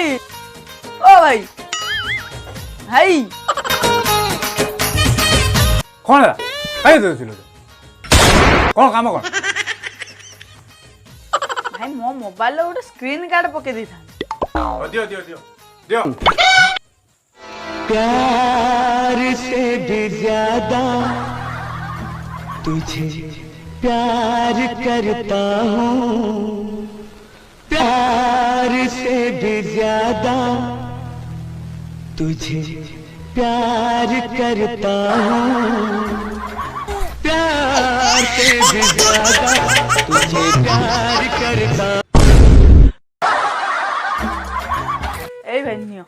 भाई ओ भाई भाई कौन है कहीं तो कौन काम कौन भाई मो मोबाइल रे गोटे स्क्रीन गार्ड पके दी था दियो दियो दियो दियो प्यार से भी ज्यादा तुझे प्यार करता हूँ प्यार से भी ज्यादा तुझे प्यार करता हूँ प्यार से भी ज्यादा तुझे प्यार करता ए भाई नियो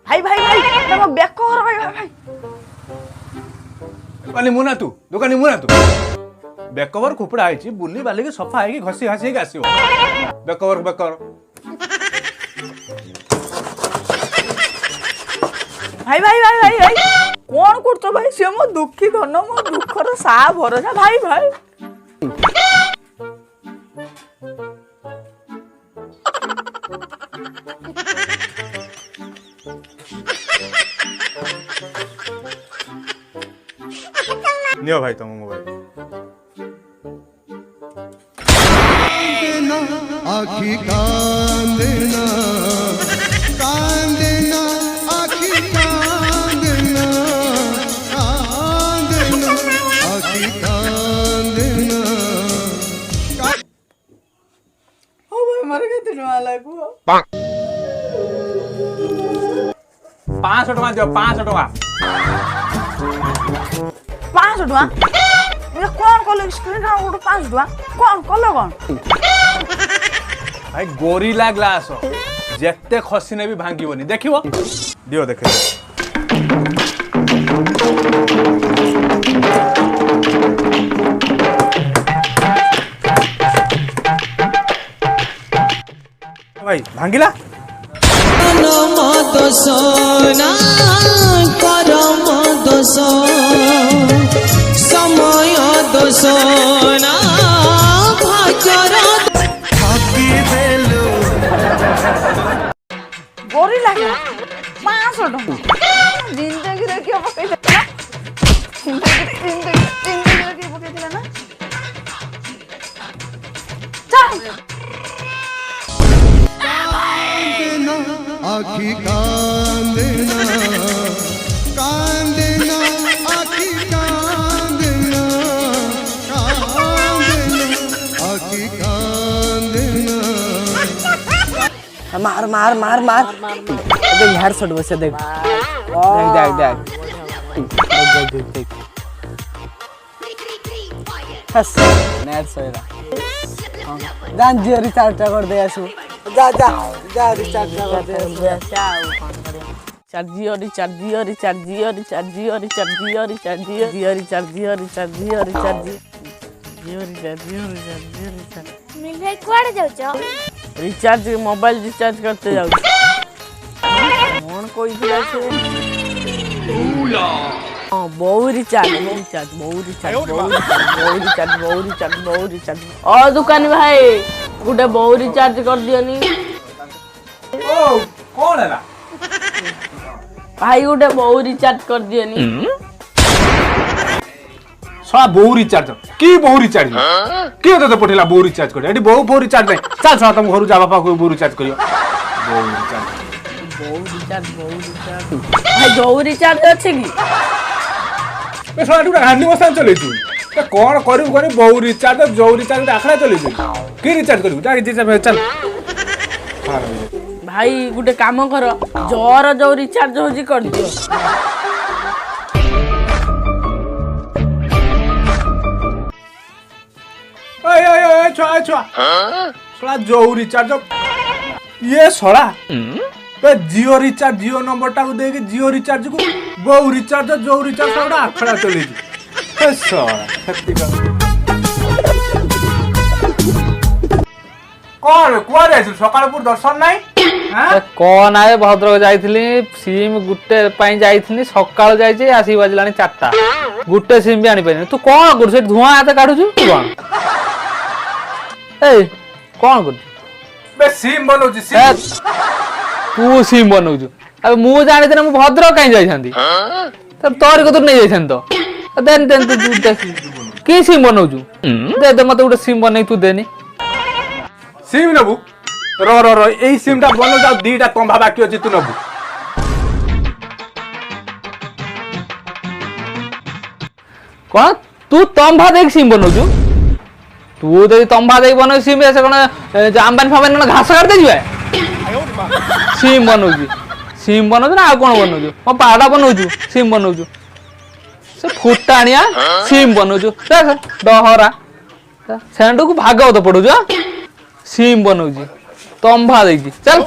भाई भाई भाई तम बैक कर भाई भाई दुकानी मुना तू बैक कवर खोपड़ा आइछि बुल्ली बाली के सफा है कि घसी घासी के आसीबो बैक कवर भाई भाई भाई भाई भाई कौन करतो भाई से मो दुखी धन मो दुखर सा भरोसा भाई भाई नियो भाई तुम मोबाइल आखी कांदना कांदना आखी कांदना कांदना आखी कांदना ओ भाई मर गए दिन वाला को 500 टका दियो 500 टका 500 टका ये कौन कल स्क्रीन गार्ड गोटे 500 टका कौन कल कौन भाई गोरिल्ला ग्लास जेते खसिने भी भांगिबोनी देखिबो दियो देखे भाई भांगिला मत सोना करम दोष समय दोषना भाग्यर गोरिल्ला 500 टका जिंदगी रे क्यों पके देला जिंदगी रे क्यों पके देला ना चल आखी कांदना कांदना आखी कांदना कांदना आखी कांदना मार मार मार मार देख यार शॉट बसे देख देख देख देख देख देख हस नेट सोयरा जान जियो रिचार्ज कर दे आसु जा जा जा रिचार्ज कर दे मिले कुआडे जाउछ रिचार्ज मोबाइल रिचार्ज करते जाऊ कौन कोई दिला से हां बहु रिचार्ज ओ दुकानी भाई गुटे बहु रिचार्ज कर दियनी ओ कौन है भाई गुटे बहु रिचार्ज कर दियनी सला बहु रिचार्ज की बहु रिचार्ज के तो पठेला बहु रिचार्ज कर एडी बहु रिचार्ज नहीं चल सला तुम घर जा बापा को बहु रिचार्ज करियो बहु रिचार्ज भाई बहु रिचार्ज अछि की ए सला टुटा हांडी बसा चले छु तो कौन करू बहु रिचार्ज जो रिचार्ज आखड़ा चले छु की रिचार्ज करू जा जे चल भाई गुटे काम कर जोर जो रिचार्ज होजी कर दियो ओए छुआ सला जो रिचार्ज ये सला तो जियो रिचार्ज जियो नंबर टा को देके जियो रिचार्ज को बहु रिचार्ज जो रिचार्ज सला आखड़ा चले छु कौन कुआ जाइছিল সকালে পুর দর্শন নাই হ্যাঁ कौन आए भद्रक जाइथिली सिम गुटे पाई जाइथिनी सकाळ जाइछि आसी बाजलानी 4टा गुटे सिम भी आनी पाइनी तू कोन करछ धुआं आते काढुछु तू कोन ए कोन कर बे सिम बनौछि ए, सिम तू सिम बनौछु अब मु जानि देना मु भद्रक काई जाइछांती तब तोर को तो नहीं जाइछां तो देन देन तू देख की सिम बनौछु दे दे मते गुटे सिम बनै तू देनी सिम नबु र एई सिमटा बनो जाओ दीटा तंबा बाकी अछि तू नबु कोन तू तंबा देख सिम बनौछु तू दे तंबा देख बनो सिम ऐसे कोन आंबानी फांबानी न घास काट दे जिवे सिम बनौछु ना आ कोन बनौछु म पाडा बनौछु सिम बनौछु से फुटाणिया सिम बनौछु डहरा सेंडू को भागवत पडुछु सिम बनौछु तंबा देखी चल